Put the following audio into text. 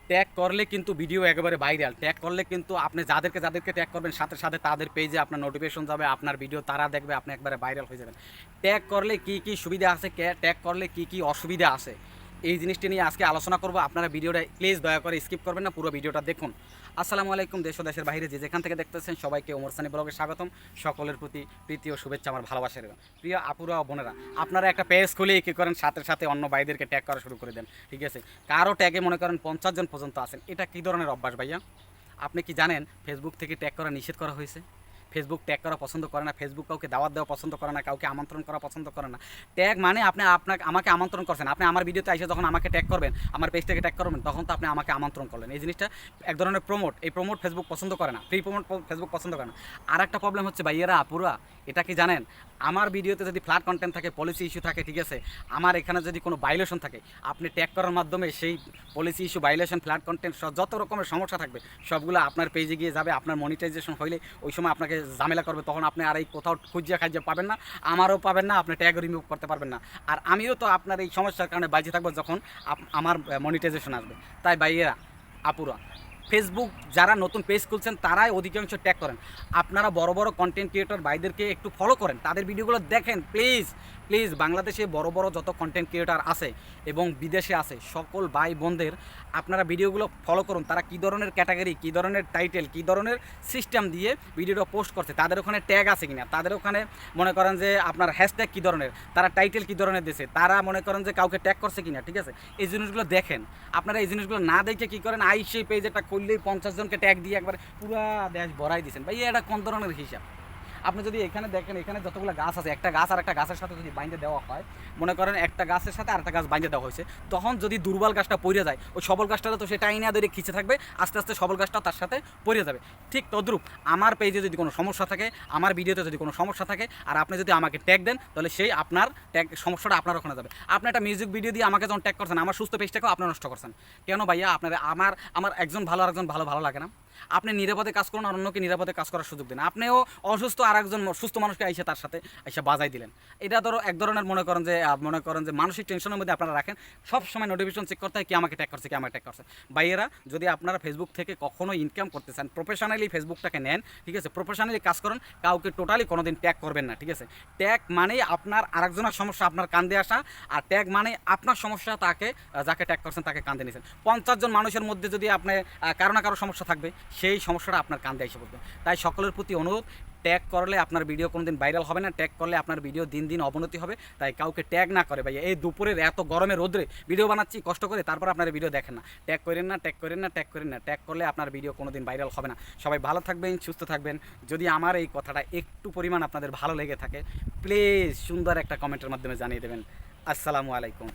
Tag করলে কিন্তু video একেবারে ভাইরাল। ট্যাগ করলে কিন্তু আপনি যাদেরকে ট্যাগ করবেন সাথে সাথে তাদের পেজে আপনার নোটিফিকেশন যাবে, আপনার ভিডিও তারা দেখবে, আপনি একবারে ভাইরাল হয়ে যাবেন। ট্যাগ করলে কি সুবিধা আছে, ট্যাগ করলে কি অসুবিধা আছে, এই জিনিসটি নিয়ে আজকে আলোচনা করব। আপনারা ভিডিওটা প্লিজ দয়া করে স্কিপ করবেন না, পুরো ভিডিওটা দেখুন। আসসালামু আলাইকুম, দেশ ও দেশের বাইরে যে যেখান থেকে দেখতেছেন সবাইকে ওমর সানি ব্লগে স্বাগতম। সকলের প্রতি প্রীতি ও শুভেচ্ছা, আমার ভালোবাসার প্রিয় আপুরা ও বোনেরা। আপনারা একটা পেজ খুলেই কী করেন, সাথে সাথে অন্য ভাইদেরকে ট্যাগ করা শুরু করে দেন, ঠিক আছে? কারো ট্যাগে মনে করেন 50 জন পর্যন্ত আছেন। এটা কী ধরনের অভ্যাস ভাইয়া? আপনি কি জানেন ফেসবুক থেকে ট্যাগ করা নিষেধ করা হয়েছে? ফেসবুক ট্যাগ করা পছন্দ করে না, ফেসবুক কাউকে দাওয়াত দেওয়া পছন্দ করে না, কাউকে আমন্ত্রণ করা পছন্দ করে না। ট্যাগ মানে আমাকে আমন্ত্রণ করছেন, আপনি আমার ভিডিওতে এসে যখন আমাকে ট্যাগ করবেন, আমার পেজটাকে ট্যাগ করবেন, তখন তো আপনি আমাকে আমন্ত্রণ করলেন। এই জিনিসটা এক ধরনের প্রমোট, এই প্রমোট ফেসবুক পছন্দ করে না, ফ্রি প্রমোট ফেসবুক পছন্দ করে না। আর একটা প্রবলেম হচ্ছে ভাইয়েরা আপুরা, এটা কি জানেন, আমার ভিডিওতে যদি ফ্ল্যাট কন্টেন্ট থাকে, পলিসি ইস্যু থাকে, ঠিক আছে, আমার এখানে যদি কোনো ভাইলেশন থাকে, আপনি ট্যাগ করার মাধ্যমে সেই policy issue, violation, flat content যত রকমের সমস্যা থাকবে সবগুলো আপনার পেজে গিয়ে যাবে। আপনার মনিটাইজেশন হইলে ওই সময় আপনাকে ঝামেলা করবে, তখন আপনি আর এই কোথাও খুঁজিয়া খাইজা পাবেন না, আমারও পাবেন না, আপনি ট্যাগ রিমুভ করতে পারবেন না। আর আমিও তো আপনার এই সমস্যার কারণে বাইরে থাকবো যখন আমার মনিটাইজেশন আসবে। তাই ভাইয়েরা আপুরা, ফেসবুক যারা নতুন পেজ খুলছেন তারাই অধিকাংশ ট্যাগ করেন। আপনারা বড় বড় কন্টেন্ট ক্রিয়েটর ভাইদেরকে একটু ফলো করেন, তাদের ভিডিওগুলো দেখেন প্লিজ প্লিজ। বাংলাদেশে বড় বড় যত কন্টেন্ট ক্রিয়েটর আছে এবং বিদেশে আছে, সকল ভাই বোনদের আপনারা ভিডিওগুলো ফলো করুন। তারা কী ধরনের ক্যাটাগরি, কী ধরনের টাইটেল, কী ধরনের সিস্টেম দিয়ে ভিডিওটা পোস্ট করছে, তাদের ওখানে ট্যাগ আছে কিনা, তাদের ওখানে মনে করেন যে আপনার হ্যাশট্যাগ কী ধরনের, তারা টাইটেল কী ধরনের দিয়েছে, তারা মনে করেন যে কাউকে ট্যাগ করছে কিনা, ঠিক আছে? এই জিনিসগুলো দেখেন। আপনারা এই জিনিসগুলো না দেখে কী করেন, সেই পেজটা করলেই 50 জনকে ট্যাগ দিয়ে একবার পুরা দেশ ভরাই দিয়েছেন। ভাই এটা কোন ধরনের হিসাব? আপনি যদি এখানে দেখেন, এখানে যতগুলো গাছ আছে, একটা গাছ আর একটা গাছের সাথে যদি বাইন্ধে দেওয়া হয়, মনে করেন একটা গাছের সাথে আরেকটা গাছ বাইন্ধে দেওয়া হয়েছে, তখন যদি দুর্বল গাছটা পড়ে যায়, ওই সবল গাছটা তো সেটা আইনা ধরে খিচে থাকবে, আস্তে আস্তে সবল গাছটা তার সাথে পড়ে যাবে। ঠিক তদ্রূপ আমার পেজে যদি কোনো সমস্যা থাকে, আমার ভিডিওতে যদি কোনো সমস্যা থাকে, আর আপনি যদি আমাকে ট্যাগ দেন, তাহলে সেই আপনার ট্যাগ সমস্যাটা আপনার ওখানে যাবে। আপনি একটা মিউজিক ভিডিও দিয়ে আমাকে যখন ট্যাগ করছেন, আমার সুস্থ পেজটাকেও আপনি নষ্ট করছেন কেন ভাইয়া? আপনারা আমার একজন ভালো আর একজন ভালো লাগে না? আপনি নিরাপদে কাজ করুন, আর অন্যকে নিরাপদে কাজ করার সুযোগ দিন। আপনিও অসুস্থ আর একজন সুস্থ মানুষকে আইসে তার সাথে এসে বাজাই দিলেন। এটা ধরো এক ধরনের মনে করেন যে মানসিক টেনশনের মধ্যে আপনারা রাখেন। সব সময় নোটিফিকেশন চেক করতে হয়, কি আমাকে ট্যাগ করছে, কি আমাকে ট্যাগ করছে। ভাইয়েরা, যদি আপনারা ফেসবুক থেকে কখনো ইনকাম করতে চান, প্রফেশনালি ফেসবুকটাকে নেন, ঠিক আছে, প্রফেশনালি কাজ করেন, কাউকে টোটালি কোনোদিন ট্যাগ করবেন না, ঠিক আছে? ট্যাগ মানেই আপনার আরেকজনের সমস্যা আপনার কান্দে আসা, আর ট্যাগ মানে আপনার সমস্যা তাকে, যাকে ট্যাগ করছেন তাকে কান্দে নিয়েছেন। 50 জন মানুষের মধ্যে যদি আপনি কারো না কারো সমস্যা থাকবে, সেই সমস্যাটা আপনার কান্দে এসে পড়বে। তাই সকলের প্রতি অনুরোধ, ট্যাগ করলে আপনার ভিডিও কোনো দিন ভাইরাল হবে না, ট্যাগ করলে আপনার ভিডিও দিন দিন অবনতি হবে। তাই কাউকে ট্যাগ না করে ভাই, এই দুপুরের এত গরমে রোদ্রে ভিডিও বানাচ্ছি কষ্ট করে, তারপর আপনার ভিডিও দেখেন না। ট্যাগ করেন না, ট্যাগ করেন না, ট্যাগ করেন না। ট্যাগ করলে আপনার ভিডিও কোনো দিন ভাইরাল হবে না। সবাই ভালো থাকবেন, সুস্থ থাকবেন। যদি আমার এই কথাটা একটু পরিমাণ আপনাদের ভালো লেগে থাকে, প্লিজ সুন্দর একটা কমেন্টের মাধ্যমে জানিয়ে দেবেন। আসসালামু আলাইকুম।